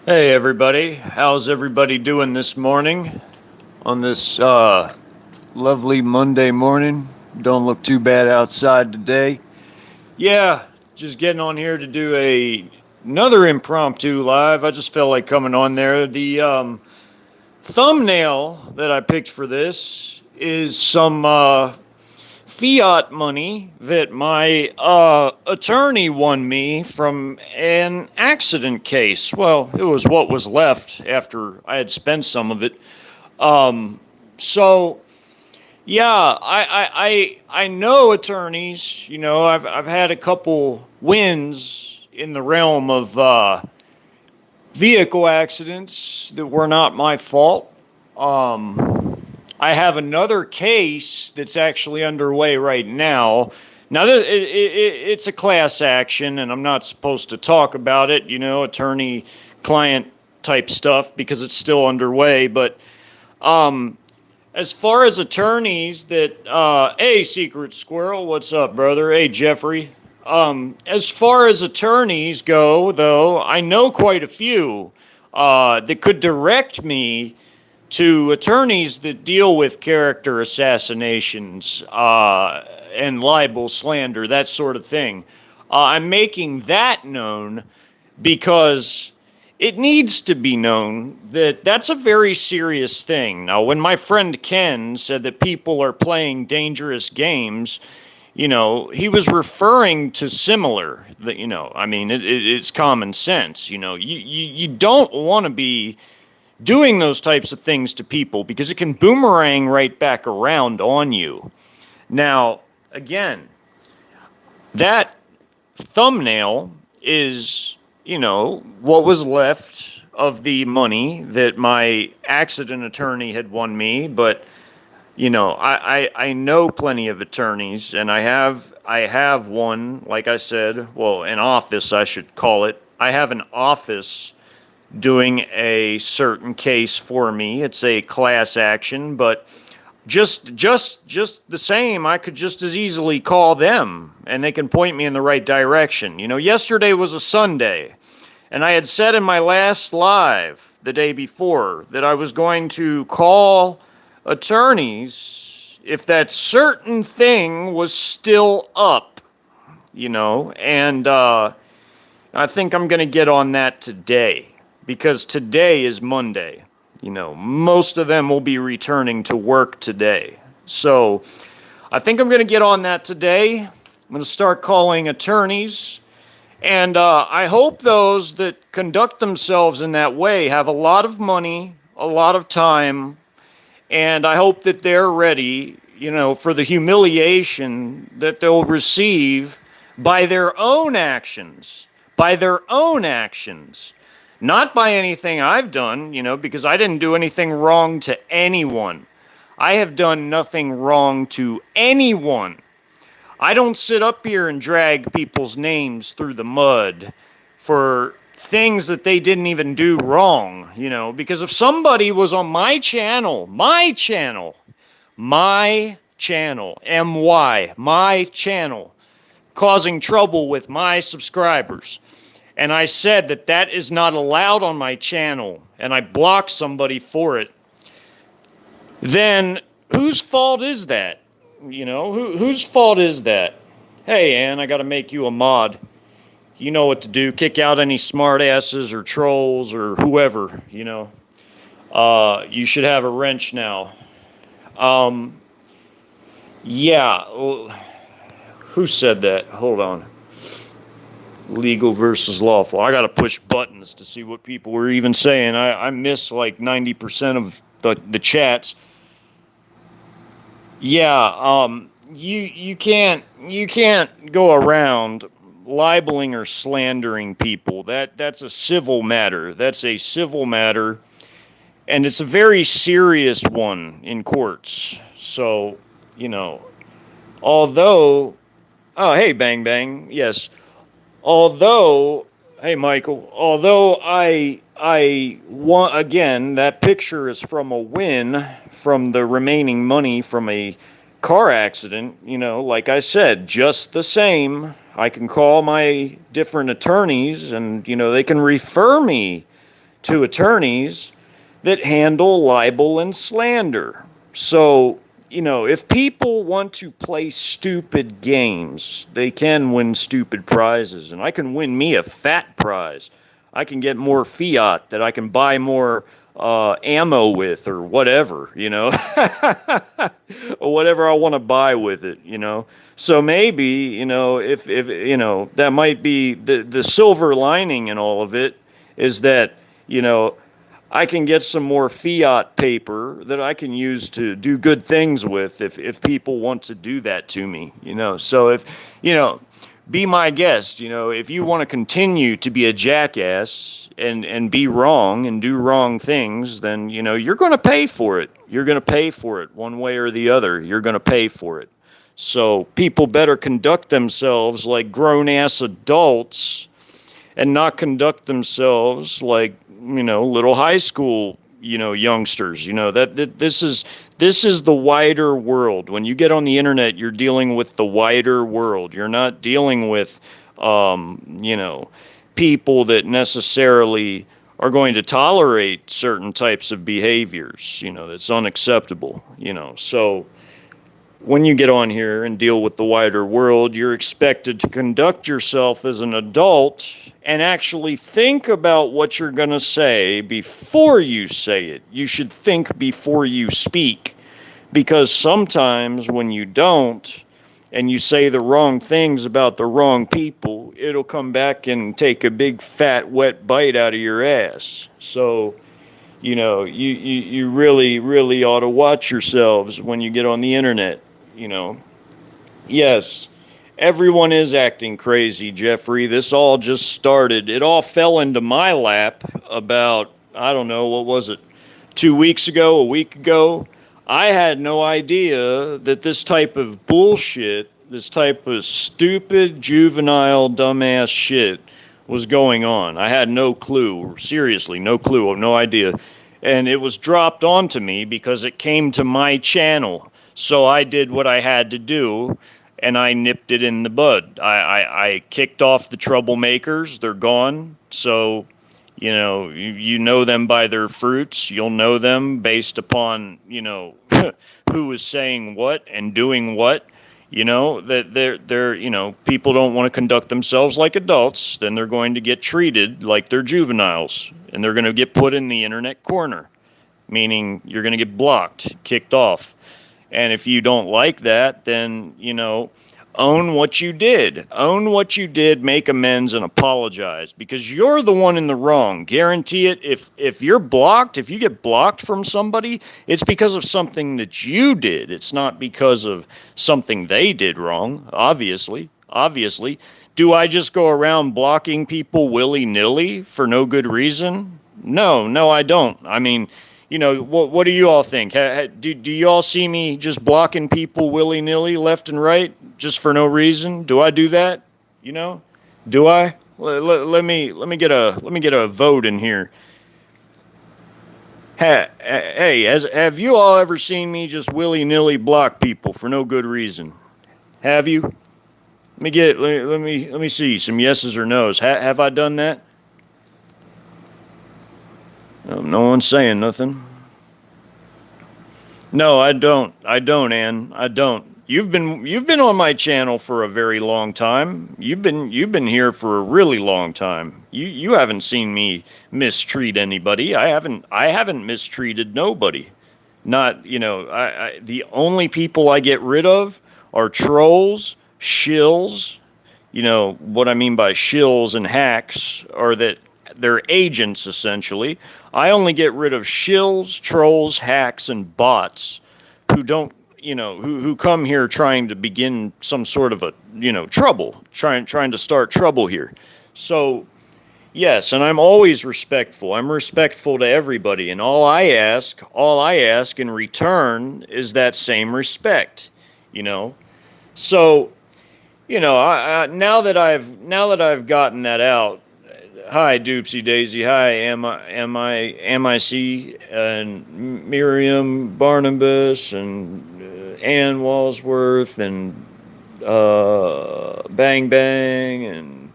Hey everybody, how's everybody doing this morning on this lovely Monday morning? Don't look too bad outside today. Yeah, just getting on here to do another impromptu live. I just felt like coming on there. The thumbnail that I picked for this is some fiat money that my attorney won me from an accident case. Well, it was what was left after I had spent some of it. Um, so yeah, I know attorneys. You know, I've had a couple wins in the realm of vehicle accidents that were not my fault. I have another case that's actually underway right now. Now, it's a class action, and I'm not supposed to talk about it, you know, attorney client type stuff because it's still underway. But um, as far as attorneys that, hey, Secret Squirrel, what's up, brother? Hey, Jeffrey. As far as attorneys go, though, I know quite a few that could direct me to attorneys that deal with character assassinations and libel, slander, that sort of thing. I'm making that known because it needs to be known that that's a very serious thing. Now, when my friend Ken said that people are playing dangerous games, you know, he was referring to similar. That I mean, it's common sense. You know, you don't want to be doing those types of things to people because it can boomerang right back around on you. Now, again, that thumbnail is, what was left of the money that my accident attorney had won me. But, I know plenty of attorneys, and I have one, like I said, well, an office, I should call it. I have an office doing a certain case for me. It's a class action, but just the same, I could just as easily call them and they can point me in the right direction. You know, yesterday was a Sunday, and I had said in my last live the day before that I was going to call attorneys if that certain thing was still up, and I think I'm going to get on that today because today is Monday. You know, most of them will be returning to work today. So I think I'm going to get on that today. I'm going to start calling attorneys. And I hope those that conduct themselves in that way have a lot of money, a lot of time, and I hope that they're ready, for the humiliation that they'll receive by their own actions. By their own actions. Not by anything I've done, because I didn't do anything wrong to anyone. I have done nothing wrong to anyone. I don't sit up here and drag people's names through the mud for things that they didn't even do wrong, because if somebody was on my channel, causing trouble with my subscribers, and I said that that is not allowed on my channel, and I blocked somebody for it, then whose fault is that? Whose fault is that? Hey, Ann, I got to make you a mod. You know what to do. Kick out any smartasses or trolls or whoever, You should have a wrench now. Yeah. Who said that? Hold on. Legal versus lawful. I got to push buttons to see what people were even saying. I miss like 90% of the chats. Yeah, you can't go around libeling or slandering people. That's a civil matter. That's a civil matter, and it's a very serious one in courts. So, although, oh, hey, Bang Bang, yes. Although, hey, Michael, although I want, again, that picture is from a win from the remaining money from a car accident, like I said, just the same, I can call my different attorneys and, they can refer me to attorneys that handle libel and slander. So, if people want to play stupid games, they can win stupid prizes. And I can win me a fat prize. I can get more fiat that I can buy more ammo with or whatever, or whatever I want to buy with it. So maybe, if that might be the silver lining in all of it is that, I can get some more fiat paper that I can use to do good things with if people want to do that to me. So if, be my guest, if you want to continue to be a jackass and be wrong and do wrong things, then, you're going to pay for it. You're going to pay for it one way or the other. You're going to pay for it. So people better conduct themselves like grown-ass adults and not conduct themselves like, little high school, youngsters. That this is the wider world. When you get on the internet, you're dealing with the wider world. You're not dealing with, people that necessarily are going to tolerate certain types of behaviors, that's unacceptable, So when you get on here and deal with the wider world, you're expected to conduct yourself as an adult and actually think about what you're going to say before you say it. You should think before you speak, because sometimes when you don't and you say the wrong things about the wrong people, it'll come back and take a big fat wet bite out of your ass. So, you really, really ought to watch yourselves when you get on the internet. Yes, everyone is acting crazy, Jeffrey. This all just started. It all fell into my lap about, I don't know, what was it, 2 weeks ago, a week ago? I had no idea that this type of bullshit, this type of stupid, juvenile, dumbass shit was going on. I had no clue, seriously, no clue, no idea. And it was dropped onto me because it came to my channel. So I did what I had to do, and I nipped it in the bud. I kicked off the troublemakers. They're gone. So, you know them by their fruits. You'll know them based upon, who is saying what and doing what. That they're people don't want to conduct themselves like adults, then they're going to get treated like they're juveniles, and they're going to get put in the internet corner, meaning you're going to get blocked, kicked off. And if you don't like that, then, own what you did. Own what you did, make amends, and apologize, because you're the one in the wrong. Guarantee it. If you're blocked, if you get blocked from somebody, it's because of something that you did. It's not because of something they did wrong, obviously. Obviously. Do I just go around blocking people willy-nilly for no good reason? No, I don't. I mean, what do you all think? Do you all see me just blocking people willy-nilly left and right just for no reason? Do I do that? Do I? Let me get a vote in here. Hey, have you all ever seen me just willy-nilly block people for no good reason? Have you? Let me see some yeses or nos. Have I done that? No one's saying nothing. No, I don't. Ann. I don't. You've been on my channel for a very long time. You've been here for a really long time. You haven't seen me mistreat anybody. I haven't mistreated nobody. Not, the only people I get rid of are trolls, shills. What I mean by shills and hacks are that they're agents, essentially. I only get rid of shills, trolls, hacks, and bots who don't, who come here trying to begin some sort of a, trouble, trying to start trouble here. So, yes, and I'm always respectful. I'm respectful to everybody, and all I ask in return is that same respect, So, now that I've gotten that out. Hi, Doopsie Daisy. Hi, MIC, and Miriam Barnabas, and Ann Walsworth, and Bang Bang, and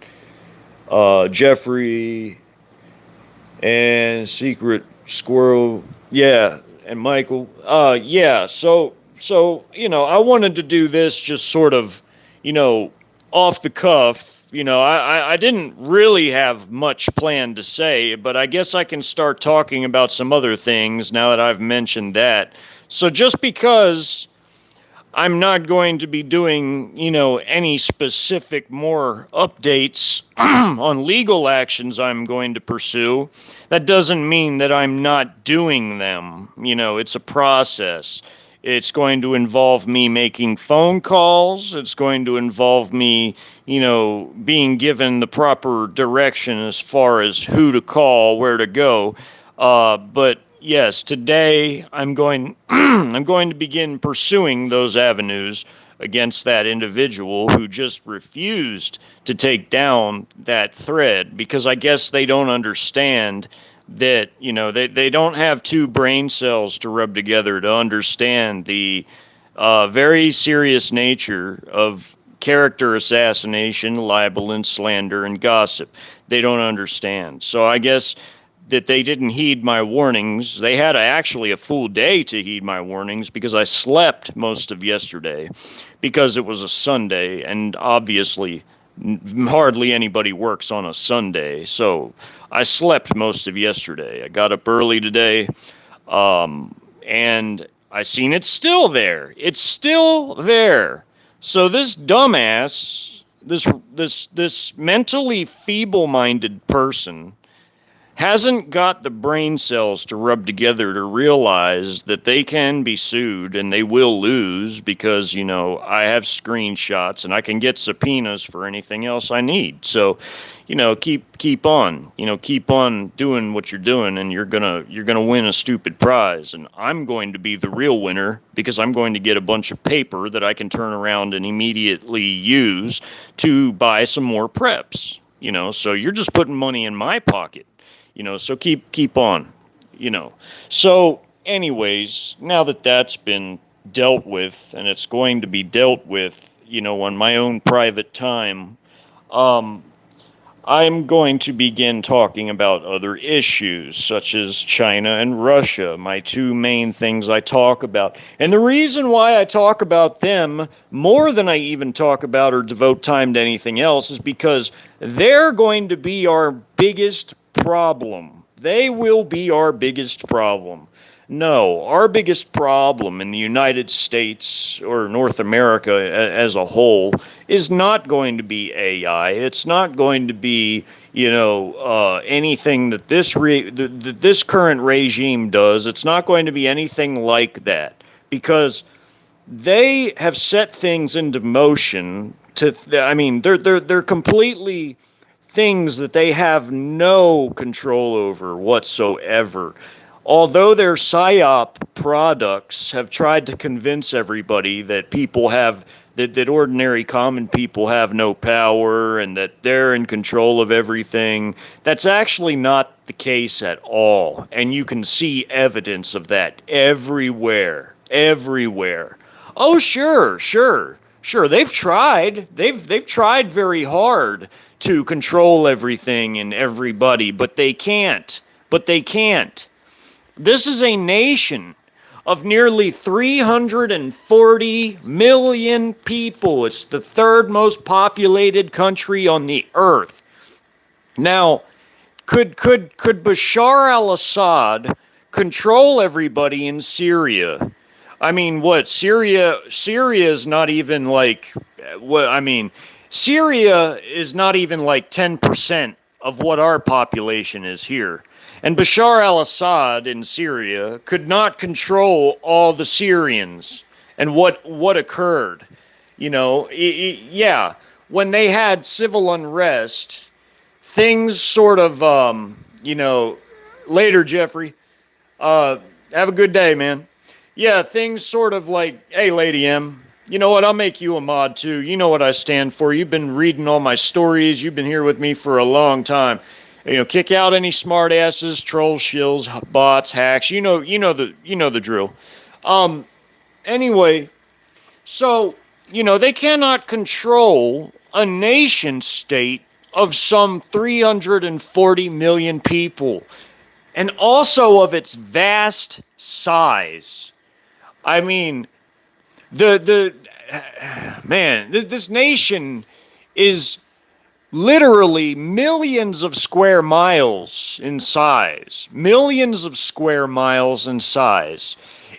Jeffrey, and Secret Squirrel, yeah, and Michael. Yeah, so I wanted to do this just sort of, off the cuff. I didn't really have much planned to say, but I guess I can start talking about some other things now that I've mentioned that. So just because I'm not going to be doing, any specific more updates on legal actions I'm going to pursue. That doesn't mean that I'm not doing them. It's a process. It's going to involve me making phone calls. It's going to involve me, being given the proper direction as far as who to call, where to go. But yes, today I'm going I'm going to begin pursuing those avenues against that individual who just refused to take down that thread because I guess they don't understand that, they don't have two brain cells to rub together to understand the very serious nature of character assassination, libel, and slander and gossip. They don't understand. So I guess that they didn't heed my warnings. They had actually a full day to heed my warnings because I slept most of yesterday because it was a Sunday, and obviously hardly anybody works on a Sunday. So I slept most of yesterday. I got up early today, and I seen it's still there. It's still there. So this dumbass, this mentally feeble-minded person hasn't got the brain cells to rub together to realize that they can be sued and they will lose because, I have screenshots and I can get subpoenas for anything else I need. So, keep on, keep on doing what you're doing and you're going to win a stupid prize, and I'm going to be the real winner because I'm going to get a bunch of paper that I can turn around and immediately use to buy some more preps. So you're just putting money in my pocket. So keep on, So, anyways, now that that's been dealt with, and it's going to be dealt with, on my own private time, um, I'm going to begin talking about other issues, such as China and Russia, my two main things I talk about. And the reason why I talk about them more than I even talk about or devote time to anything else is because they're going to be our biggest problem. They will be our biggest problem. No, our biggest problem in the United States or North America as a whole is not going to be AI. It's not going to be, anything that this current regime does. It's not going to be anything like that because they have set things into motion they're completely things that they have no control over whatsoever. Although their PSYOP products have tried to convince everybody that that ordinary common people have no power and that they're in control of everything, that's actually not the case at all. And you can see evidence of that everywhere. Everywhere. Oh, sure. They've tried. They've tried very hard to control everything and everybody, but they can't. This is a nation of nearly 340 million people. It's the third most populated country on the earth. Now, could Bashar al-Assad control everybody in Syria? I mean, what? Syria is not even like Syria is not even like 10% of what our population is here. And Bashar al-Assad in Syria could not control all the Syrians. And what occurred? Yeah, when they had civil unrest, things sort of, later, Jeffrey. Have a good day, man. Yeah, things sort of like, hey, Lady M, you know what? I'll make you a mod too. You know what I stand for. You've been reading all my stories. You've been here with me for a long time. Kick out any smart asses, trolls, shills, bots, hacks. You know the drill. Anyway, so they cannot control a nation state of some 340 million people, and also of its vast size. I mean, the man, this nation is literally millions of square miles in size. Millions of square miles in size.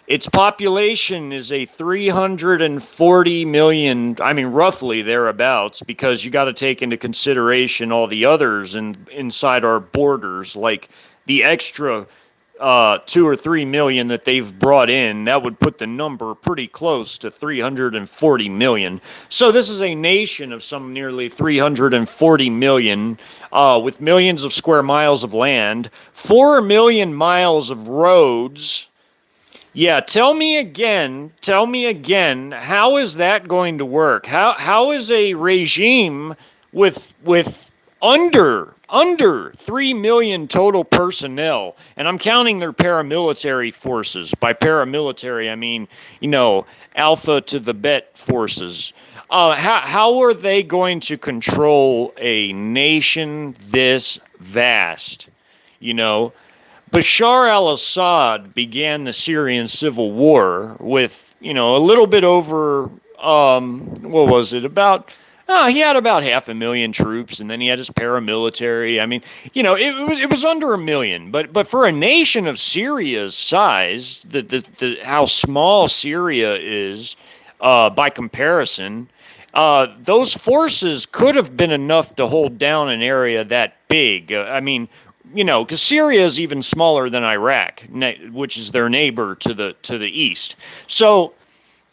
Its population is a 340 million, I mean, roughly thereabouts, because you got to take into consideration all the others inside our borders, like the extra 2 or 3 million that they've brought in. That would put the number pretty close to 340 million. So this is a nation of some nearly 340 million, with millions of square miles of land, 4 million miles of roads. Yeah, tell me again, how is that going to work? How is a regime with under 3 million total personnel, and I'm counting their paramilitary forces. By paramilitary, I mean, Alpha to the Bet forces. How are they going to control a nation this vast? You know, Bashar al-Assad began the Syrian civil war with, a little bit over, what was it, about, he had about 500,000 troops, and then he had his paramilitary. I mean, it was under 1 million, but for a nation of Syria's size, how small Syria is, by comparison, those forces could have been enough to hold down an area that big. I mean, because Syria is even smaller than Iraq, which is their neighbor to the east. So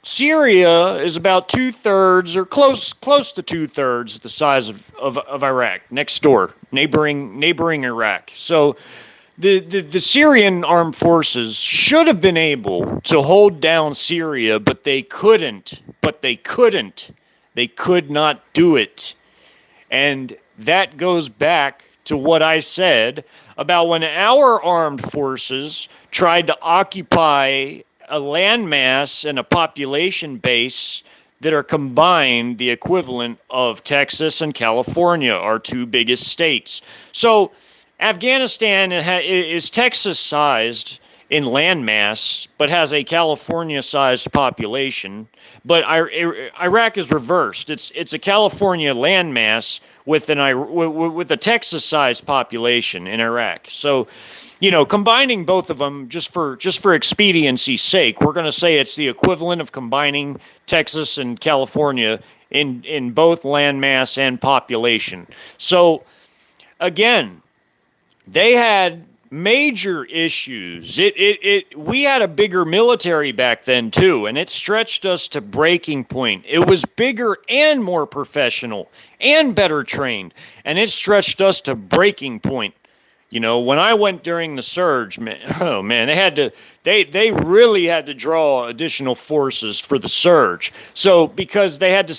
Syria is about 2/3 or close to 2/3 the size of Iraq, next door, neighboring Iraq. So the Syrian armed forces should have been able to hold down Syria, but they couldn't. They could not do it. And that goes back to what I said about when our armed forces tried to occupy a landmass and a population base that are combined the equivalent of Texas and California, our two biggest states. So Afghanistan is Texas-sized in landmass, but has a California-sized population. But Iraq is reversed. It's a California landmass with a Texas-sized population in Iraq. So, combining both of them just for expediency's sake, we're going to say it's the equivalent of combining Texas and California in both landmass and population. So, again, they had major issues. We had a bigger military back then too, and it stretched us to breaking point. It was bigger and more professional and better trained, and it stretched us to breaking point. When I went during the surge, man, they really had to draw additional forces for the surge. So because they had to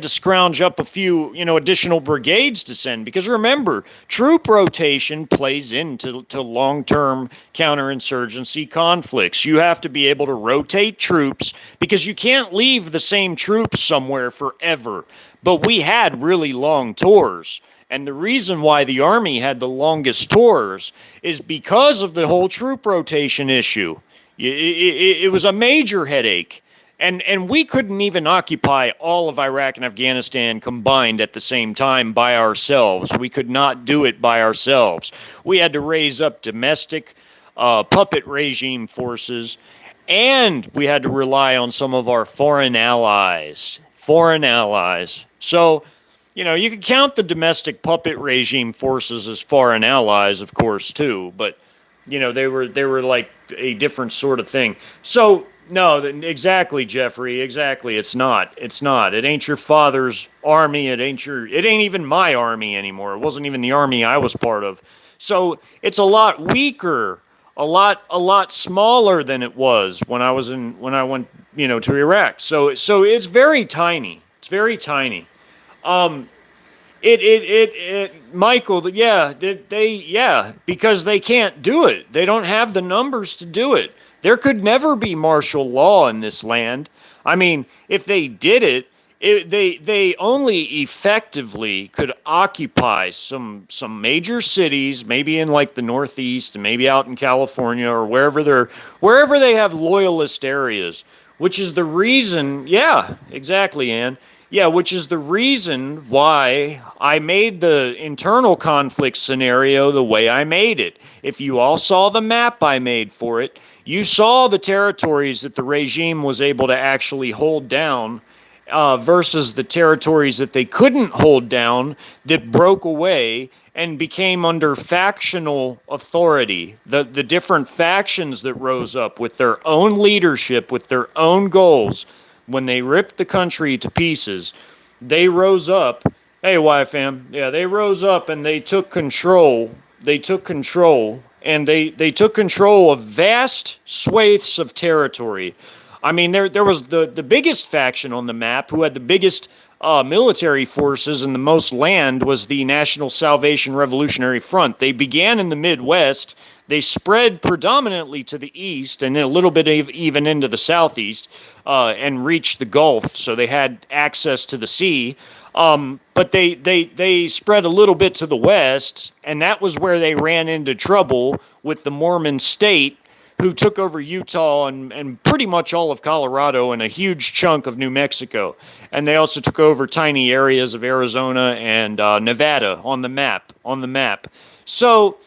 scrounge up a few, additional brigades to send. Because remember, troop rotation plays into long-term counterinsurgency conflicts. You have to be able to rotate troops because you can't leave the same troops somewhere forever. But we had really long tours. And the reason why the Army had the longest tours is because of the whole troop rotation issue. It was a major headache. And we couldn't even occupy all of Iraq and Afghanistan combined at the same time by ourselves. We could not do it by ourselves. We had to raise up domestic puppet regime forces, and we had to rely on some of our foreign allies. So, you can count the domestic puppet regime forces as foreign allies, of course, too. But, they were like a different sort of thing. So, no, exactly, Jeffrey. Exactly. It's not. It ain't your father's army. It ain't even my army anymore. It wasn't even the army I was part of. So it's a lot weaker, a lot smaller than it was when I went, to Iraq. So it's very tiny. It's very tiny. Michael, because they can't do it. They don't have the numbers to do it. There could never be martial law in this land. I mean, if they did it, they only effectively could occupy some major cities, maybe in like the Northeast and maybe out in California or wherever they have loyalist areas, which is the reason. Yeah, exactly, Ann. Yeah, which is the reason why I made the internal conflict scenario the way I made it. If you all saw the map I made for it, you saw the territories that the regime was able to actually hold down versus the territories that they couldn't hold down that broke away and became under factional authority. The different factions that rose up with their own leadership, with their own goals, when they ripped the country to pieces, they rose up. Hey, YFAM, yeah, they rose up and they took control. They took control and they took control of vast swathes of territory. I mean, there was the biggest faction on the map who had the biggest military forces and the most land was the National Salvation Revolutionary Front. They began in the Midwest. They spread predominantly to the east and a little bit even into the southeast and reached the Gulf, so they had access to the sea. But they spread a little bit to the west, and that was where they ran into trouble with the Mormon state, who took over Utah and pretty much all of Colorado and a huge chunk of New Mexico. And they also took over tiny areas of Arizona and Nevada on the map. So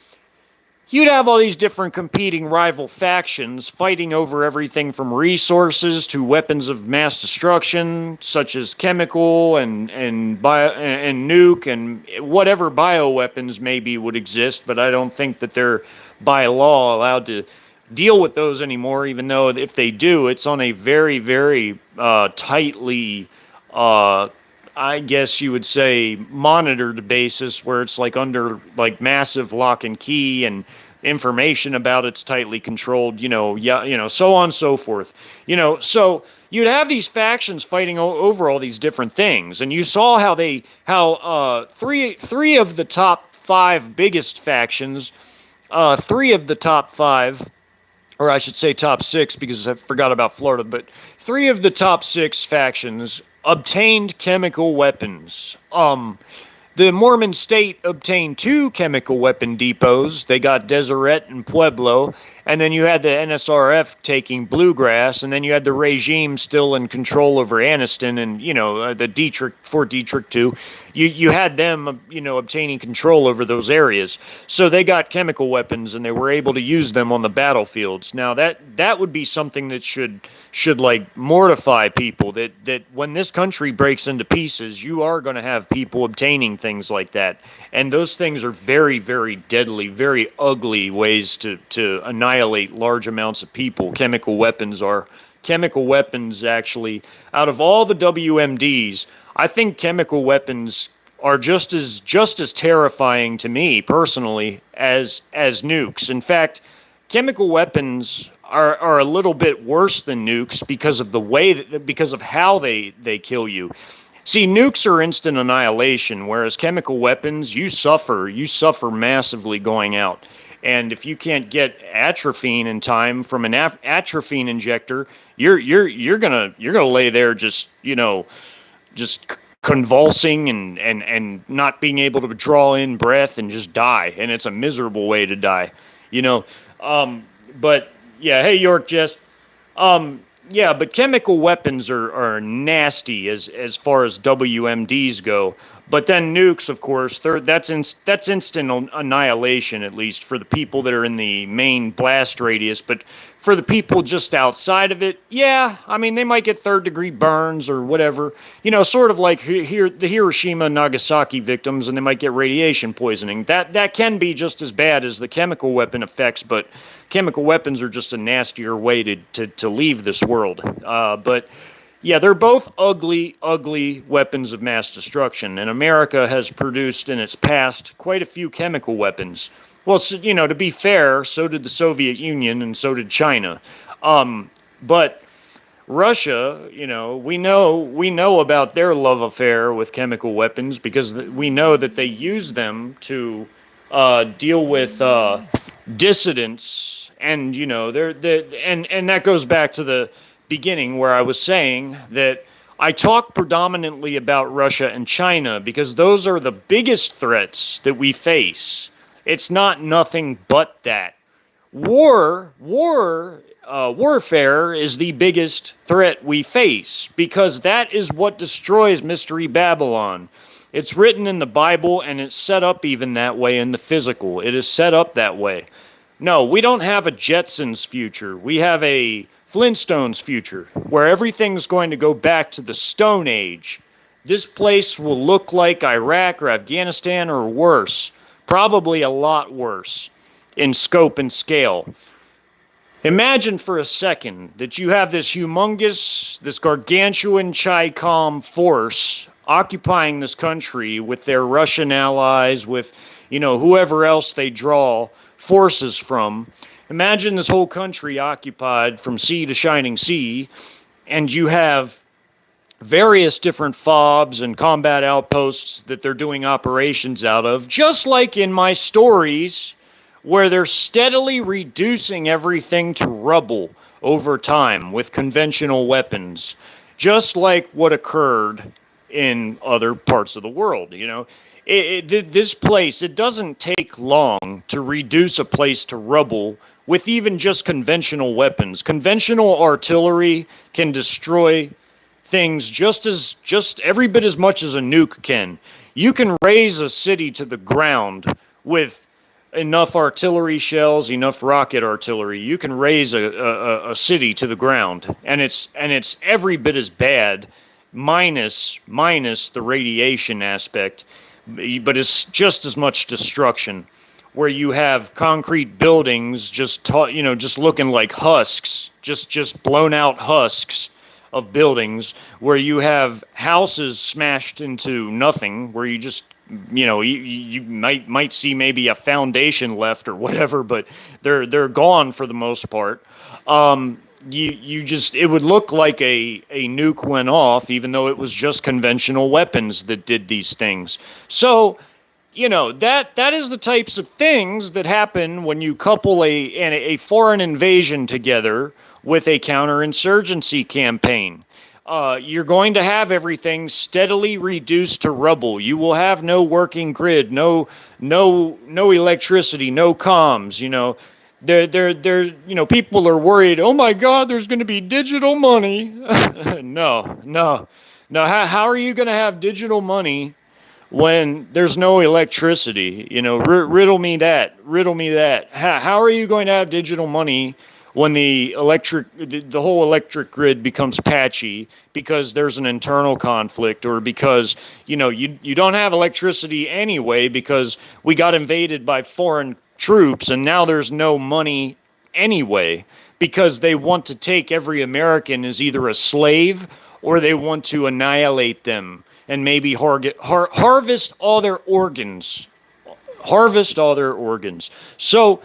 you'd have all these different competing rival factions fighting over everything from resources to weapons of mass destruction, such as chemical and nuke and whatever bioweapons maybe would exist, but I don't think that they're by law allowed to deal with those anymore, even though if they do, it's on a very, very tightly, I guess you would say, monitored basis where it's like under like massive lock and key and information about it's tightly controlled, so on and so forth. So you'd have these factions fighting over all these different things. And you saw how three of the top five biggest factions, three of the top five, or I should say top six because I forgot about Florida, but three of the top six factions obtained chemical weapons. The Mormon state obtained two chemical weapon depots. They got Deseret and Pueblo, and then you had the NSRF taking Bluegrass, and then you had the regime still in control over Anniston and, the Fort Detrick too. You had them, obtaining control over those areas. So they got chemical weapons, and they were able to use them on the battlefields. Now, that would be something that should like mortify people, that when this country breaks into pieces, you are going to have people obtaining things like that. And those things are very, very deadly, very ugly ways to annihilate large amounts of people. Chemical weapons are. Chemical weapons, actually, out of all the WMDs, I think chemical weapons are just as terrifying to me personally as nukes. In fact, chemical weapons are a little bit worse than nukes because of because of how they kill you. See, nukes are instant annihilation, whereas chemical weapons, you suffer massively going out. And if you can't get atropine in time from an atropine injector, you're gonna lay there just convulsing and not being able to draw in breath and just die. And it's a miserable way to die, But yeah, hey York, Jess. Yeah, but chemical weapons are nasty as far as WMDs go. But then nukes, of course, that's instant annihilation, at least for the people that are in the main blast radius. But for the people just outside of it, yeah, I mean, they might get third-degree burns or whatever. Sort of like the Hiroshima and Nagasaki victims, and they might get radiation poisoning. That can be just as bad as the chemical weapon effects, but chemical weapons are just a nastier way to leave this world. But yeah, they're both ugly, ugly weapons of mass destruction. And America has produced in its past quite a few chemical weapons. Well, to be fair, so did the Soviet Union and so did China. But Russia, we know about their love affair with chemical weapons because we know that they use them to deal with dissidents, and and that goes back to the beginning where I was saying that I talk predominantly about Russia and China because those are the biggest threats that we face. It's not nothing but that. Warfare is the biggest threat we face because that is what destroys Mystery Babylon. It's written in the Bible and it's set up even that way in the physical. It is set up that way. No, we don't have a Jetsons future. We have a Flintstones future where everything's going to go back to the Stone Age. This place will look like Iraq or Afghanistan or worse. Probably a lot worse in scope and scale. Imagine for a second that you have this humongous, this gargantuan Chi-Com force occupying this country with their Russian allies, with, whoever else they draw forces from. Imagine this whole country occupied from sea to shining sea, and you have various different FOBs and combat outposts that they're doing operations out of, just like in my stories, where they're steadily reducing everything to rubble over time with conventional weapons, just like what occurred in other parts of the world. This place, it doesn't take long to reduce a place to rubble with even just conventional weapons. Conventional artillery can destroy things just every bit as much as a nuke can. You can raise a city to the ground with enough artillery shells, enough rocket artillery. You can raise a city to the ground, and it's every bit as bad, minus the radiation aspect, but it's just as much destruction. Where you have concrete buildings just looking like husks, just blown out husks of buildings, where you have houses smashed into nothing, where you just you might see maybe a foundation left or whatever, but they're gone for the most part. It would look like a nuke went off, even though it was just conventional weapons that did these things. So, that is the types of things that happen when you couple a foreign invasion together with a counterinsurgency campaign. You're going to have everything steadily reduced to rubble. You will have no working grid, no electricity, no comms. People are worried. Oh my God, there's going to be digital money. No. How are you going to have digital money when there's no electricity? Riddle me that. How are you going to have digital money when the whole electric grid becomes patchy because there's an internal conflict, or because you don't have electricity anyway because we got invaded by foreign troops, and now there's no money anyway because they want to take every American as either a slave or they want to annihilate them and maybe harvest all their organs. So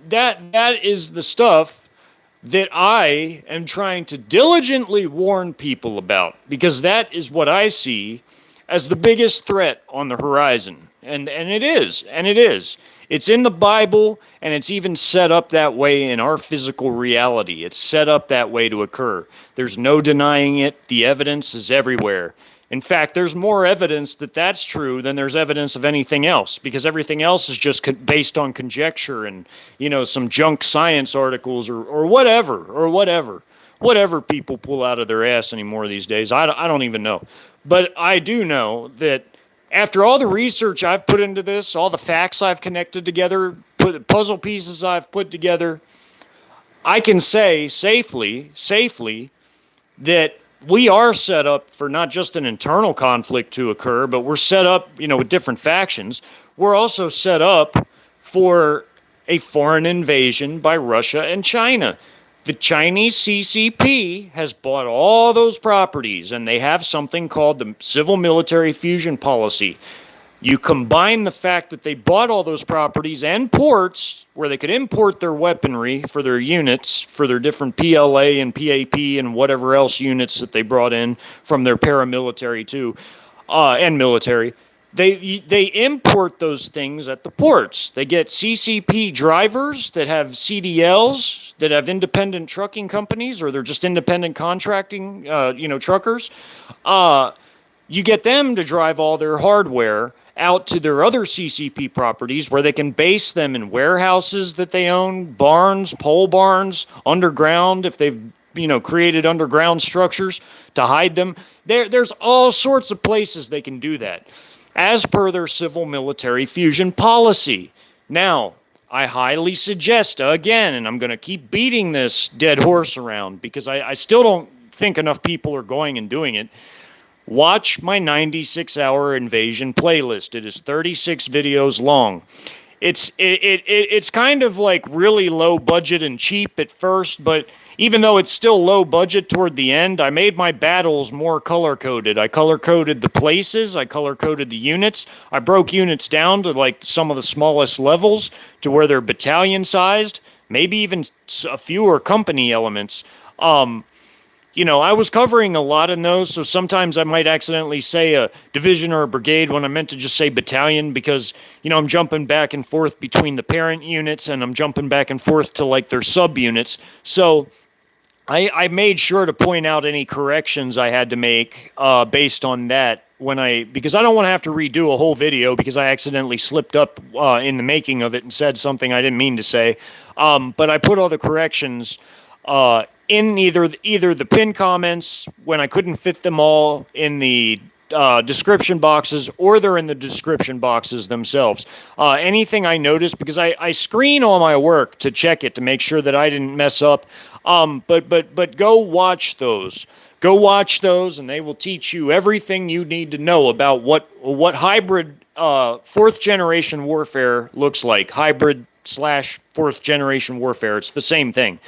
that is the stuff that I am trying to diligently warn people about, because that is what I see as the biggest threat on the horizon. And it is. It's in the Bible, and it's even set up that way in our physical reality. It's set up that way to occur. There's no denying it. The evidence is everywhere. In fact, there's more evidence that that's true than there's evidence of anything else, because everything else is just based on conjecture and, some junk science articles or whatever people pull out of their ass anymore these days. I don't even know. But I do know that after all the research I've put into this, all the facts I've connected together, puzzle pieces I've put together, I can say safely that we are set up for not just an internal conflict to occur, but we're set up, with different factions. We're also set up for a foreign invasion by Russia and China. The Chinese CCP has bought all those properties, and they have something called the Civil Military Fusion Policy. You combine the fact that they bought all those properties and ports where they could import their weaponry for their units, for their different PLA and PAP and whatever else units that they brought in from their paramilitary too, and military. They import those things at the ports. They get CCP drivers that have CDLs, that have independent trucking companies, or they're just independent contracting, truckers. Uh, you get them to drive all their hardware out to their other CCP properties where they can base them in warehouses that they own, barns, pole barns, underground if they've created underground structures to hide them. There's all sorts of places they can do that as per their civil military fusion policy. Now, I highly suggest, again, and I'm going to keep beating this dead horse around because I still don't think enough people are going and doing it. Watch my 96-hour invasion playlist. It is 36 videos long. It's kind of like really low budget and cheap at first, but even though it's still low budget toward the end, I made my battles more color-coded. I color-coded the places, I color-coded the units. I broke units down to like some of the smallest levels to where they're battalion-sized, maybe even a fewer company elements. I was covering a lot in those, so sometimes I might accidentally say a division or a brigade when I meant to just say battalion because, I'm jumping back and forth between the parent units and I'm jumping back and forth to like their subunits. So I made sure to point out any corrections I had to make based on that because I don't want to have to redo a whole video because I accidentally slipped up in the making of it and said something I didn't mean to say. But I put all the corrections in either the pinned comments when I couldn't fit them all in the description boxes, or they're in the description boxes themselves. Anything I noticed, because I screen all my work to check it to make sure that I didn't mess up. But go watch those. Go watch those, and they will teach you everything you need to know about what hybrid fourth generation warfare looks like. Hybrid / fourth generation warfare. It's the same thing.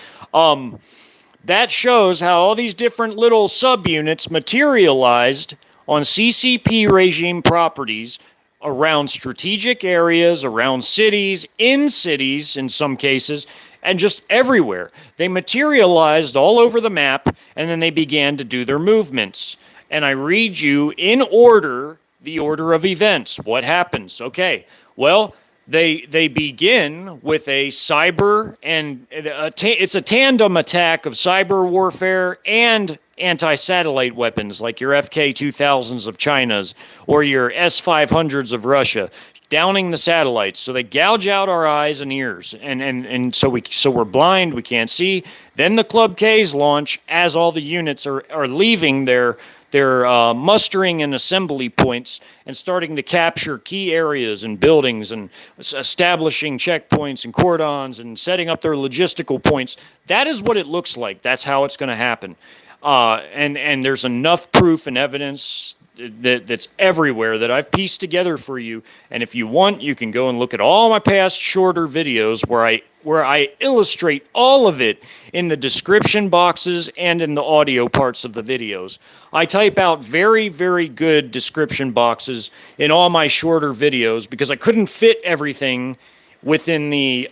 That shows how all these different little subunits materialized on CCP regime properties around strategic areas, around cities, in some cases, and just everywhere. They materialized all over the map, and then they began to do their movements. And I read you in order, the order of events. What happens? Okay, well, they begin with a cyber and it's a tandem attack of cyber warfare and anti-satellite weapons like your FK-2000s of China's or your S-500s of Russia, downing the satellites. So they gouge out our eyes and ears, and so we're blind, we can't see. Then the Club Ks launch as all the units are leaving their mustering and assembly points and starting to capture key areas and buildings and establishing checkpoints and cordons and setting up their logistical points. That is what it looks like. That's how it's going to happen. And there's enough proof and evidence that's everywhere that I've pieced together for you. And if you want, you can go and look at all my past shorter videos where I illustrate all of it in the description boxes and in the audio parts of the videos. I type out very, very good description boxes in all my shorter videos because I couldn't fit everything within the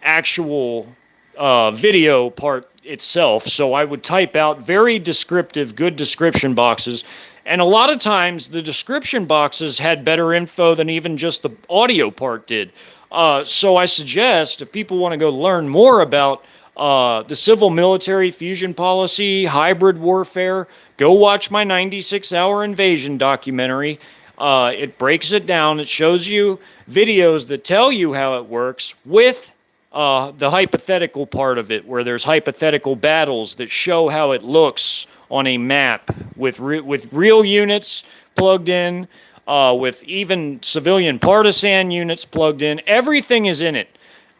actual video part itself. So I would type out very descriptive, good description boxes. And a lot of times the description boxes had better info than even just the audio part did. So I suggest if people want to go learn more about the civil military fusion policy, hybrid warfare, go watch my 96-hour invasion documentary. It breaks it down. It shows you videos that tell you how it works with the hypothetical part of it, where there's hypothetical battles that show how it looks on a map with real units plugged in, with even civilian partisan units plugged in. Everything is in it.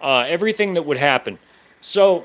Everything that would happen. So,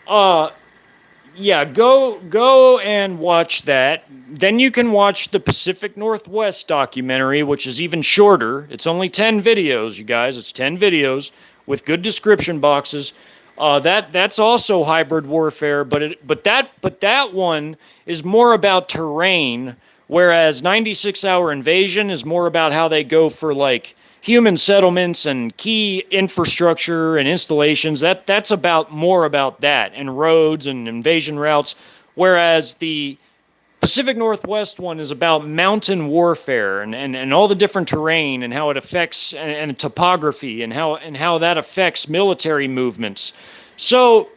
yeah, go and watch that. Then you can watch the Pacific Northwest documentary, which is even shorter. It's only 10 videos, you guys. It's 10 videos with good description boxes. That's also hybrid warfare, but that one is more about terrain, whereas 96-hour invasion is more about how they go for like human settlements and key infrastructure and installations. That's more about that, and roads and invasion routes, whereas the Pacific Northwest one is about mountain warfare and all the different terrain and how it affects and topography and how that affects military movements. So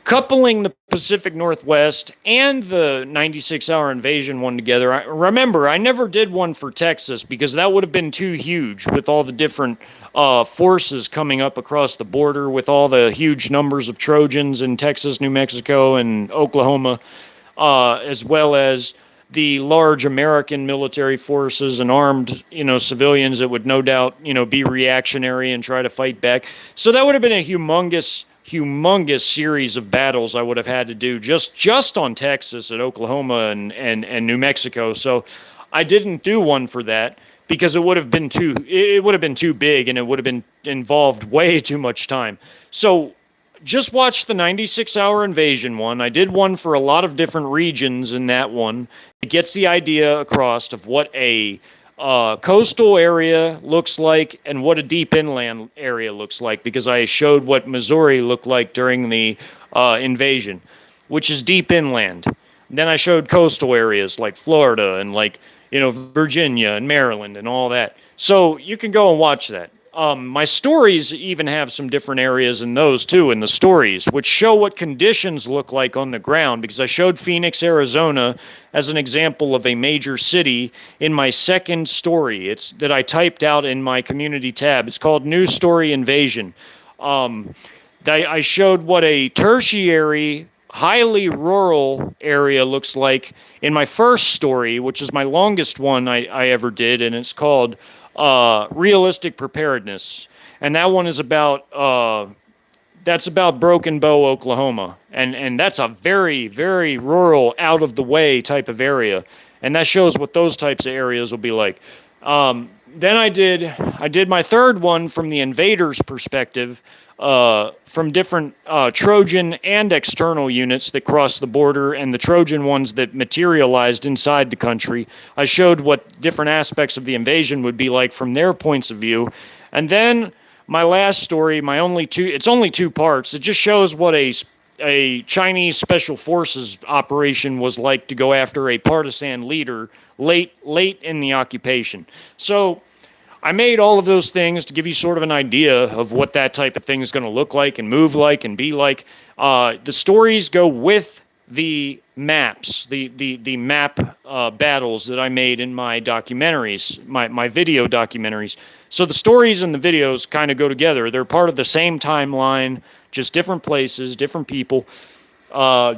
coupling the Pacific Northwest and the 96-hour invasion one together. Remember, I never did one for Texas because that would have been too huge with all the different forces coming up across the border, with all the huge numbers of Trojans in Texas, New Mexico, and Oklahoma, as well as the large American military forces and armed, civilians that would no doubt, be reactionary and try to fight back. So that would have been a humongous series of battles I would have had to do just on Texas and Oklahoma and New Mexico. So I didn't do one for that because it would have been too big and it would have been involved way too much time. So just watch the 96-hour invasion one. I did one for a lot of different regions in that one. It gets the idea across of what a coastal area looks like and what a deep inland area looks like, because I showed what Missouri looked like during the invasion, which is deep inland. Then I showed coastal areas like Florida and Virginia and Maryland and all that. So you can go and watch that. My stories even have some different areas in those too, in the stories, which show what conditions look like on the ground, because I showed Phoenix, Arizona as an example of a major city in my second story. It's that I typed out in my community tab. It's called News Story Invasion. I showed what a tertiary, highly rural area looks like in my first story, which is my longest one I ever did, and it's called Realistic Preparedness. And that one is about Broken Bow, Oklahoma. And that's a very, very rural, out of the way type of area. And that shows what those types of areas will be like. Then I did my third one from the invader's perspective, from different Trojan and external units that crossed the border, and the Trojan ones that materialized inside the country. I showed what different aspects of the invasion would be like from their points of view. And then my last story, it's only two parts. It just shows what a Chinese special forces operation was like to go after a partisan leader late in the occupation. So I made all of those things to give you sort of an idea of what that type of thing is going to look like and move like and be like. The stories go with the maps, the map battles that I made in my documentaries, my video documentaries. So the stories and the videos kind of go together. They're part of the same timeline, just different places, different people,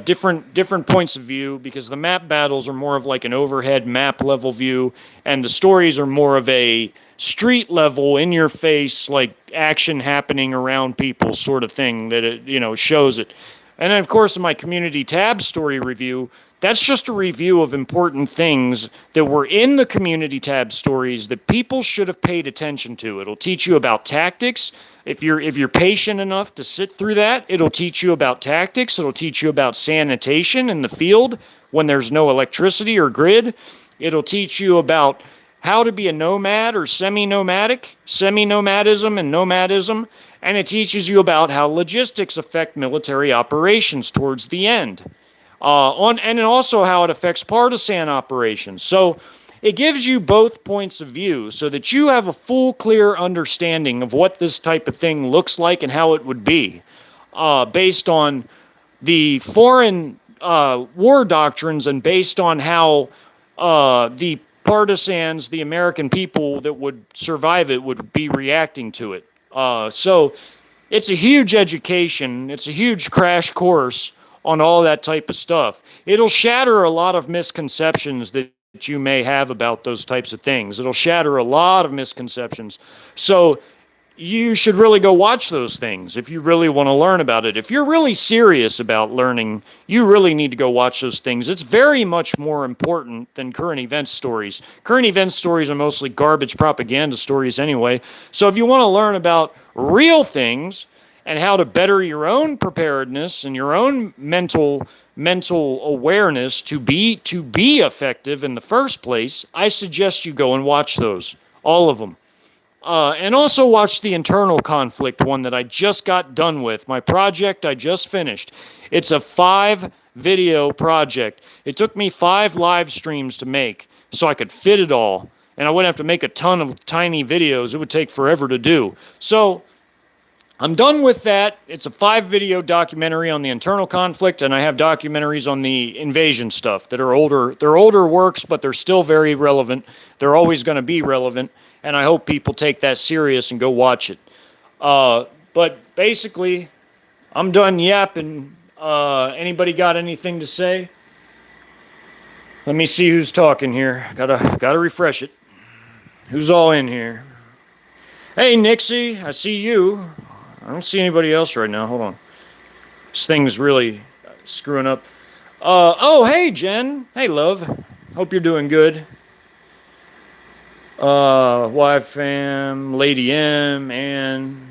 different points of view, because the map battles are more of like an overhead map level view, and the stories are more of a street level, in your face, like action happening around people sort of thing that it shows it. And then of course in my community tab story review, that's just a review of important things that were in the community tab stories that people should have paid attention to. It'll teach you about tactics. If you're patient enough to sit through that, it'll teach you about tactics. It'll teach you about sanitation in the field when there's no electricity or grid. It'll teach you about how to be a nomad or semi-nomadic, semi-nomadism and nomadism, and it teaches you about how logistics affect military operations towards the end, and also how it affects partisan operations. So it gives you both points of view so that you have a full, clear understanding of what this type of thing looks like and how it would be, based on the foreign war doctrines and based on how the partisans, the American people that would survive it, would be reacting to it. So it's a huge education. It's a huge crash course on all that type of stuff. It'll shatter a lot of misconceptions that you may have about those types of things. It'll shatter a lot of misconceptions. So you should really go watch those things if you really want to learn about it. If you're really serious about learning, you really need to go watch those things. It's very much more important than current event stories. Current event stories are mostly garbage propaganda stories anyway. So if you want to learn about real things and how to better your own preparedness and your own mental awareness to be effective in the first place, I suggest you go and watch those, all of them. And also watch the internal conflict one that I just got done with. My project I just finished. It's a 5 video project. It took me 5 live streams to make so I could fit it all. And I wouldn't have to make a ton of tiny videos. It would take forever to do. So I'm done with that. It's a 5-video documentary on the internal conflict, and I have documentaries on the invasion stuff that are older. They're older works, but they're still very relevant. They're always going to be relevant, and I hope people take that serious and go watch it. But basically, I'm done yapping. Anybody got anything to say? Let me see who's talking here. Gotta refresh it. Who's all in here? Hey, Nixie, I see you. I don't see anybody else right now. Hold on. This thing's really screwing up. Oh, hey, Jen. Hey, love. Hope you're doing good. Wife fam, Lady M, and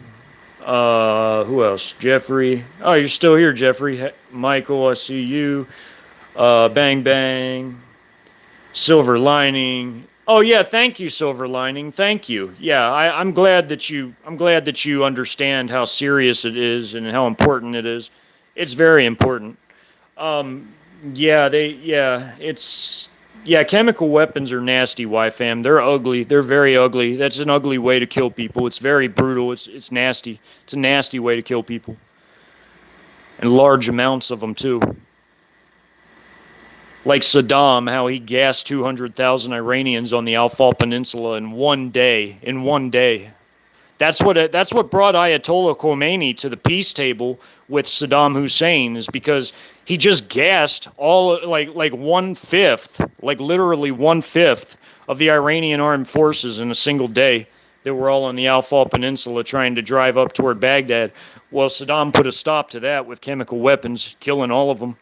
who else? Jeffrey. Oh, you're still here, Jeffrey. Michael, I see you. Bang Bang. Silver Lining. Oh yeah, thank you, Silver Lining. Thank you. Yeah, I'm glad that you understand how serious it is and how important it is. It's very important. Chemical weapons are nasty, Y-fam. They're ugly. They're very ugly. That's an ugly way to kill people. It's very brutal. It's nasty. It's a nasty way to kill people. And large amounts of them too. Like Saddam, how he gassed 200,000 Iranians on the Al-Faw Peninsula in one day. That's what brought Ayatollah Khomeini to the peace table with Saddam Hussein, is because he just gassed all like 1/5, like literally 1/5 of the Iranian armed forces in a single day. They were all on the Al-Faw Peninsula trying to drive up toward Baghdad. Well, Saddam put a stop to that with chemical weapons, killing all of them.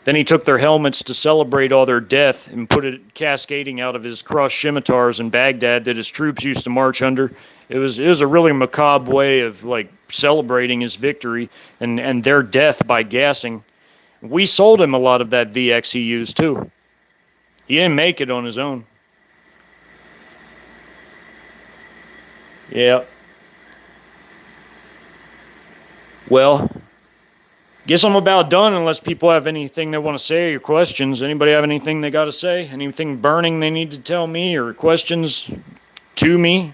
Then he took their helmets to celebrate all their death and put it cascading out of his crushed scimitars in Baghdad that his troops used to march under. It was a really macabre way of like celebrating his victory and their death by gassing. We sold him a lot of that VX he used too. He didn't make it on his own. Yeah. Well, guess I'm about done unless people have anything they want to say or questions. Anybody have anything they got to say? Anything burning they need to tell me or questions to me?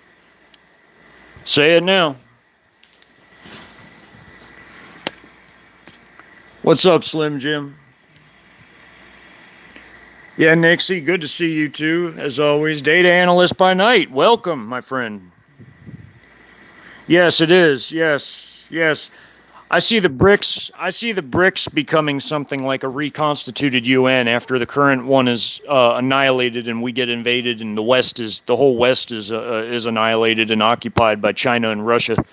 Say it now. What's up, Slim Jim? Yeah, Nixie, good to see you too, as always. Data analyst by night. Welcome, my friend. Yes, it is. Yes. I see the BRICS becoming something like a reconstituted UN after the current one is annihilated and we get invaded, and the whole West is annihilated and occupied by China and Russia.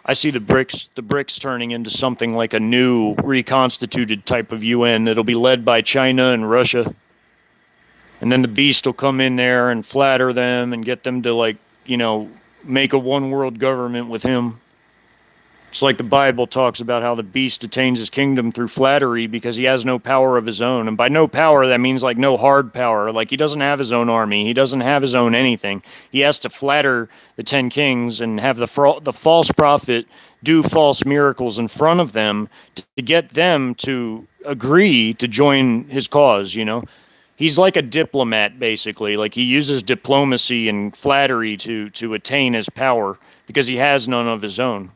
I see the BRICS turning into something like a new reconstituted type of UN that'll be led by China and Russia. And then the beast will come in there and flatter them and get them to make a one world government with him. It's like the Bible talks about how the beast attains his kingdom through flattery because he has no power of his own. And by no power, that means like no hard power. Like he doesn't have his own army. He doesn't have his own anything. He has to flatter the 10 kings and have the false prophet do false miracles in front of them to get them to agree to join his cause, He's like a diplomat, basically. Like he uses diplomacy and flattery to attain his power because he has none of his own.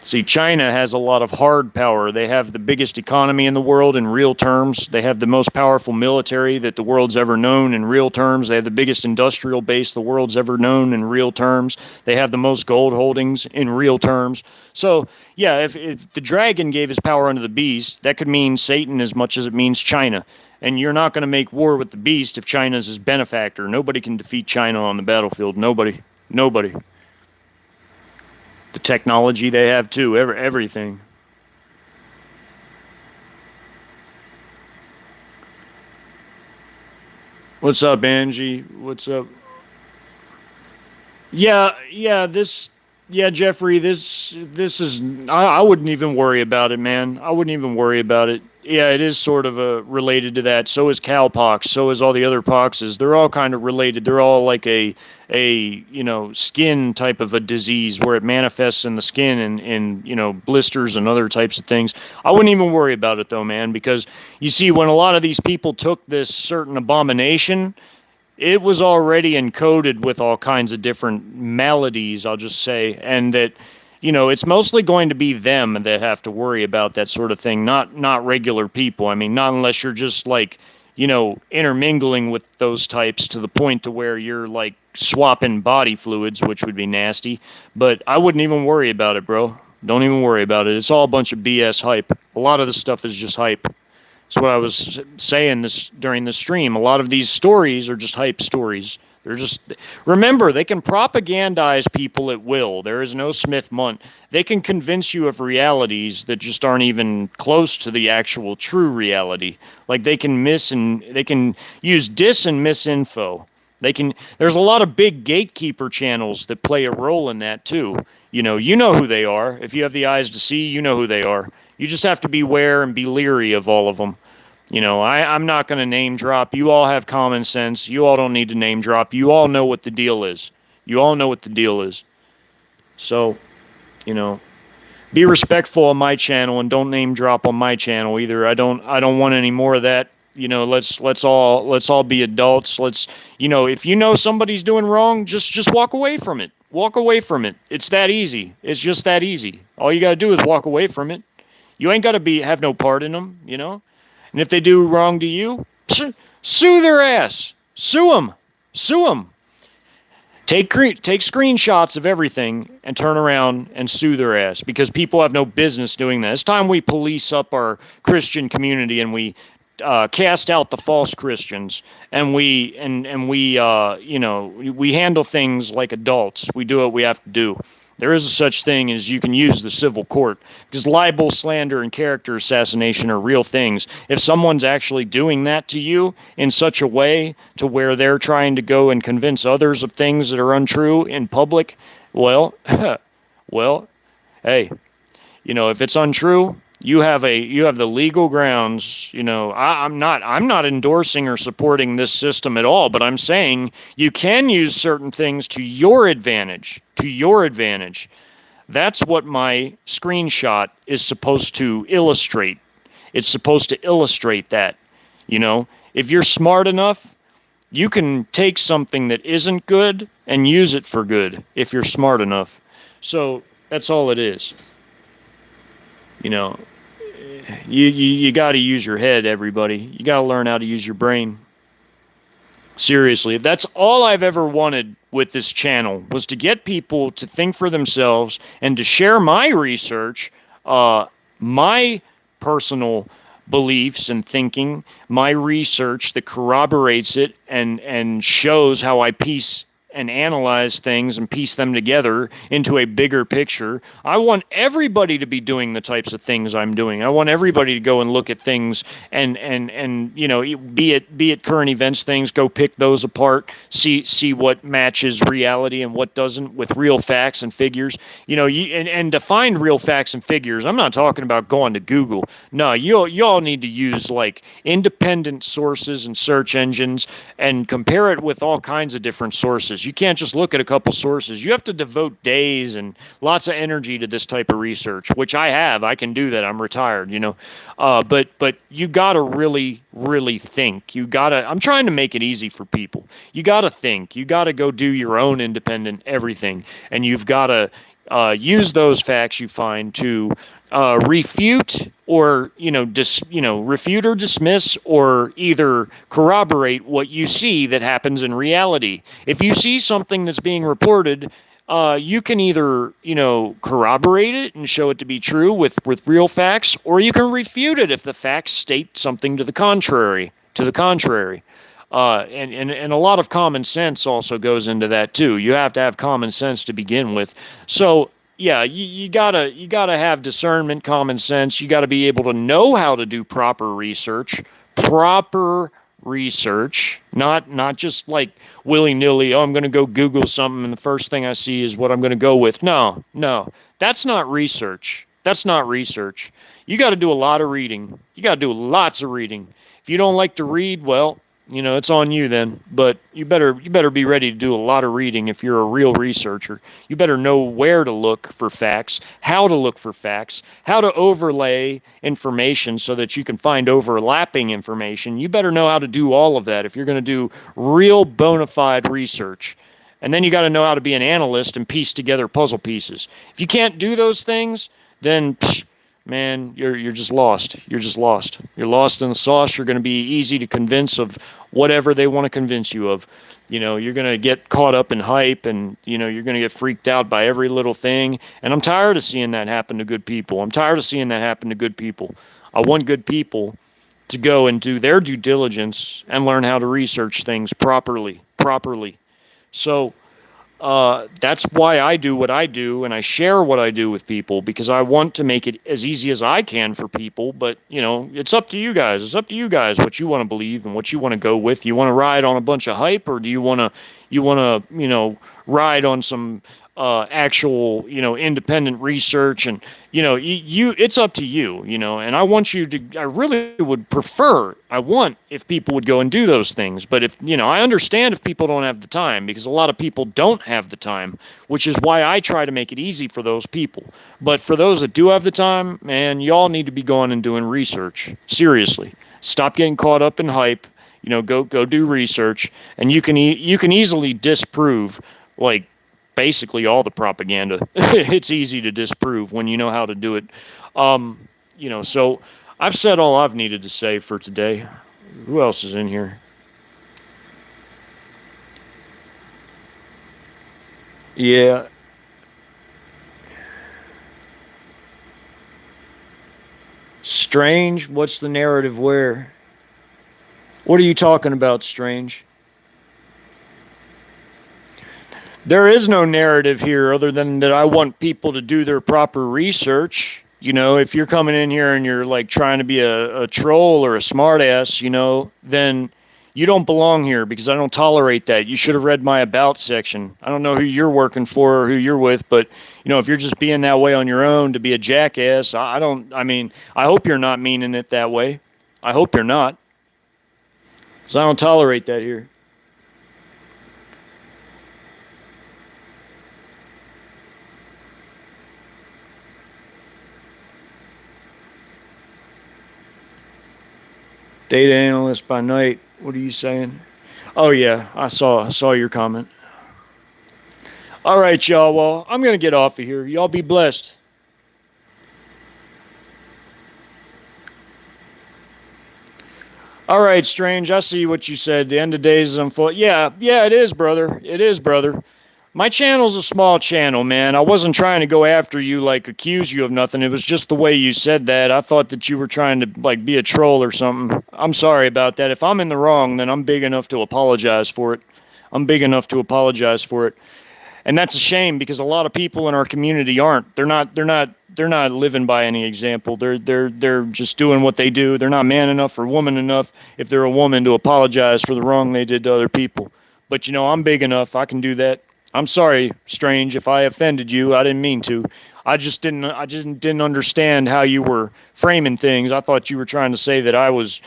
See, China has a lot of hard power. They have the biggest economy in the world in real terms. They have the most powerful military that the world's ever known in real terms. They have the biggest industrial base the world's ever known in real terms. They have the most gold holdings in real terms. So, yeah, if the dragon gave his power unto the beast, that could mean Satan as much as it means China. And you're not going to make war with the beast if China's his benefactor. Nobody can defeat China on the battlefield. Nobody. The technology they have too, everything. What's up, Angie? What's up? Yeah, Yeah, Jeffrey, this is I wouldn't even worry about it, man. I wouldn't even worry about it. Yeah, it is sort of related to that. So is cowpox. So is all the other poxes. They're all kind of related. They're all like a skin type of a disease where it manifests in the skin and blisters and other types of things. I wouldn't even worry about it though, man, because you see when a lot of these people took this certain abomination, it was already encoded with all kinds of different maladies, I'll just say, and that it's mostly going to be them that have to worry about that sort of thing, not regular people. I mean, not unless you're just like, intermingling with those types to the point to where you're like swapping body fluids, which would be nasty. But I wouldn't even worry about it, bro. Don't even worry about it. It's all a bunch of BS hype. A lot of this stuff is just hype. That's what I was saying this during the stream. A lot of these stories are just hype stories. They're just remember they can propagandize people at will. There is no Smith Munt. They can convince you of realities that just aren't even close to the actual true reality. Like they can use dis and misinfo. There's a lot of big gatekeeper channels that play a role in that too. You know who they are. If you have the eyes to see, you know who they are. You just have to beware and be leery of all of them. I'm not going to name drop. You all have common sense. You all don't need to name drop. You all know what the deal is. You all know what the deal is. So, you know, be respectful of my channel and don't name drop on my channel either. I don't want any more of that. Let's all be adults. If you know somebody's doing wrong, just walk away from it. Walk away from it. It's that easy. It's just that easy. All you got to do is walk away from it. You ain't got to have no part in them. And if they do wrong to you, sue their ass. Sue them. Sue them. Take screenshots of everything and turn around and sue their ass because people have no business doing that. It's time we police up our Christian community and we cast out the false Christians and we handle things like adults. We do what we have to do. There is a such thing as you can use the civil court because libel, slander, and character assassination are real things. If someone's actually doing that to you in such a way to where they're trying to go and convince others of things that are untrue in public, well, well, hey, if it's untrue, you have the legal grounds. I'm not endorsing or supporting this system at all, but I'm saying you can use certain things to your advantage. To your advantage. That's what my screenshot is supposed to illustrate. It's supposed to illustrate that. If you're smart enough, you can take something that isn't good and use it for good if you're smart enough. So that's all it is. You got to use your head, everybody. You got to learn how to use your brain. Seriously, that's all I've ever wanted with this channel was to get people to think for themselves and to share my research, my personal beliefs and thinking, my research that corroborates it and shows how I piece and analyze things and piece them together into a bigger picture. I want everybody to be doing the types of things I'm doing. I want everybody to go and look at things and be it current events things, go pick those apart, see what matches reality and what doesn't with real facts and figures. And to find real facts and figures, I'm not talking about going to Google. No, you all need to use like independent sources and search engines and compare it with all kinds of different sources. You can't just look at a couple sources. You have to devote days and lots of energy to this type of research, which I have. I can do that. I'm retired, but you got to really, really think. I'm trying to make it easy for people. You got to think. You got to go do your own independent everything. And you've got to use those facts you find to refute or refute or dismiss or either corroborate what you see that happens in reality. If you see something that's being reported, you can either corroborate it and show it to be true with real facts, or you can refute it if the facts state something to the contrary. And a lot of common sense also goes into that too. You have to have common sense to begin with. So yeah, you gotta have discernment, common sense. You gotta be able to know how to do proper research. Proper research, not just like willy-nilly, oh, I'm going to go Google something and the first thing I see is what I'm going to go with. No, no. That's not research. That's not research. You got to do a lot of reading. You got to do lots of reading. If you don't like to read, well, it's on you then. But you better be ready to do a lot of reading if you're a real researcher. You better know where to look for facts, how to look for facts, how to overlay information so that you can find overlapping information. You better know how to do all of that if you're going to do real bona fide research. And then you got to know how to be an analyst and piece together puzzle pieces. If you can't do those things, then man, you're just lost. You're just lost. You're lost in the sauce. You're going to be easy to convince of whatever they want to convince you of. You're going to get caught up in hype, and you're going to get freaked out by every little thing. And I'm tired of seeing that happen to good people. I'm tired of seeing that happen to good people. I want good people to go and do their due diligence and learn how to research things properly. So that's why I do what I do, and I share what I do with people, because I want to make it as easy as I can for people. But it's up to you guys. It's up to you guys what you want to believe and what you want to go with. You want to ride on a bunch of hype, or do you want to ride on some actual independent research? And it's up to you. And I want you to. I really would prefer. I want if people would go and do those things. But if I understand if people don't have the time, because a lot of people don't have the time, which is why I try to make it easy for those people. But for those that do have the time, man, y'all need to be going and doing research. Seriously, stop getting caught up in hype. Go do research, and you can easily disprove like basically all the propaganda. It's easy to disprove when you know how to do it. So I've said all I've needed to say for today. Who else is in here? Yeah. Strange? What's the narrative where? What are you talking about, Strange? There is no narrative here other than that I want people to do their proper research. If you're coming in here and you're like trying to be a troll or a smartass, then you don't belong here, because I don't tolerate that. You should have read my about section. I don't know who you're working for or who you're with, but if you're just being that way on your own to be a jackass, I hope you're not meaning it that way. I hope you're not, because I don't tolerate that here. Data analyst by night. What are you saying? Oh yeah, I saw your comment. All right, y'all. Well, I'm gonna get off of here. Y'all be blessed. All right, Strange. I see what you said. The end of days is unfold. Yeah, it is, brother. It is, brother. My channel's a small channel, man. I wasn't trying to go after you, like accuse you of nothing. It was just the way you said that. I thought that you were trying to like be a troll or something. I'm sorry about that. If I'm in the wrong, then I'm big enough to apologize for it. I'm big enough to apologize for it. And that's a shame, because a lot of people in our community aren't. They're not living by any example. They're just doing what they do. They're not man enough or woman enough, if they're a woman, to apologize for the wrong they did to other people. But I'm big enough. I can do that. I'm sorry, Strange, if I offended you. I didn't mean to. I just didn't understand how you were framing things. I thought you were trying to say that I was,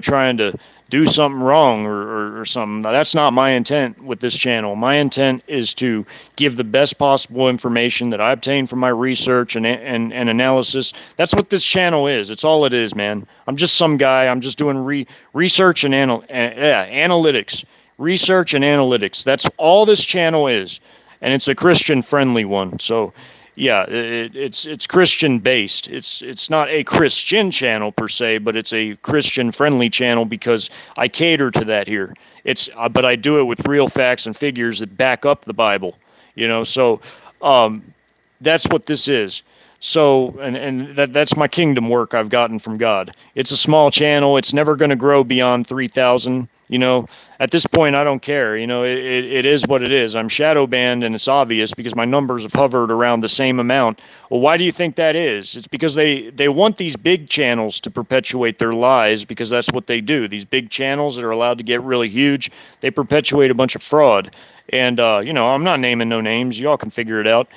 trying to do something wrong or something. That's not my intent with this channel. My intent is to give the best possible information that I obtain from my research and analysis. That's what this channel is. It's all it is, man. I'm just some guy. I'm just doing research and analytics. Research and analytics. That's all this channel is, and it's a Christian-friendly one. So, yeah, it's Christian-based. It's not a Christian channel per se, but it's a Christian-friendly channel because I cater to that here. But I do it with real facts and figures that back up the Bible. So that's what this is. So, and that's my kingdom work I've gotten from God. It's a small channel. It's never going to grow beyond 3,000. You know, at this point, I don't care. You know, it is what it is. I'm shadow banned, and it's obvious because my numbers have hovered around the same amount. Well, why do you think that is? It's because they want these big channels to perpetuate their lies because that's what they do. These big channels that are allowed to get really huge, they perpetuate a bunch of fraud. And, you know, I'm not naming no names. Y'all can figure it out.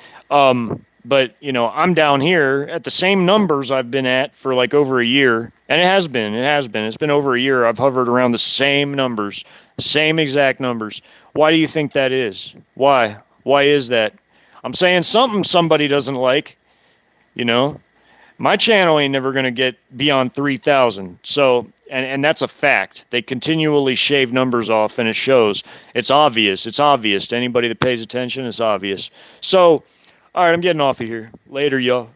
But, you know, I'm down here at the same numbers I've been at for like over a year. And it's been over a year. I've hovered around the same numbers, same exact numbers. Why do you think that is? Why? Why is that? I'm saying something somebody doesn't like, you know? My channel ain't never going to get beyond 3,000. So, and that's a fact. They continually shave numbers off and it shows. It's obvious. It's obvious to anybody that pays attention. It's obvious. So, all right, I'm getting off of here. Later, y'all.